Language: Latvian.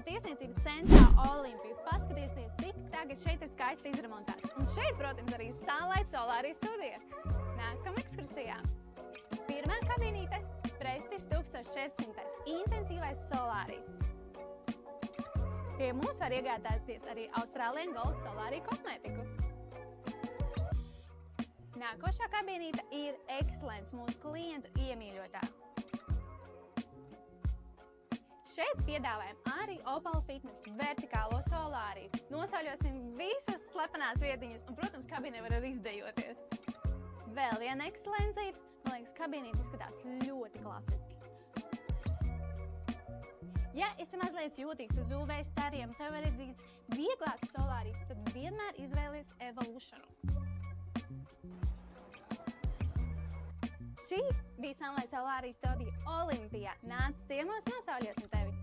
esmu tirsniecības centrā Olimpija. Paskatieties, cik tagad šeit ir skaisti izremontēts. Un šeit, protams, arī Sunlight Solāri studija. Nākam ekskursijā. Pirmā kabinīte – Prestige 1400. Intensīvais solārijs. Pie mums var iegādāties arī Australian Gold Solāri kosmētiku. Nākošā kabinīte ir Excellence, mūsu klientu iemīļotā. Šeit piedāvājam arī Opal Fitness vertikālo solāriju. Nosauļosim visas slepenās vietiņas un, protams, kabīnē var arī izdejoties. Vēl viena ekscelencīte. Man liekas, kabīnīte izskatās ļoti klasiski. Ja esi mazliet jūtīgs uz UV stariem, tev ir vajadzīgs vieglāks solārijs, tad vienmēr izvēlies Evolutionu. Šī bija Sunlight Solāri studija Olimpijā. Nāc ciemos, nosauļosim tevi!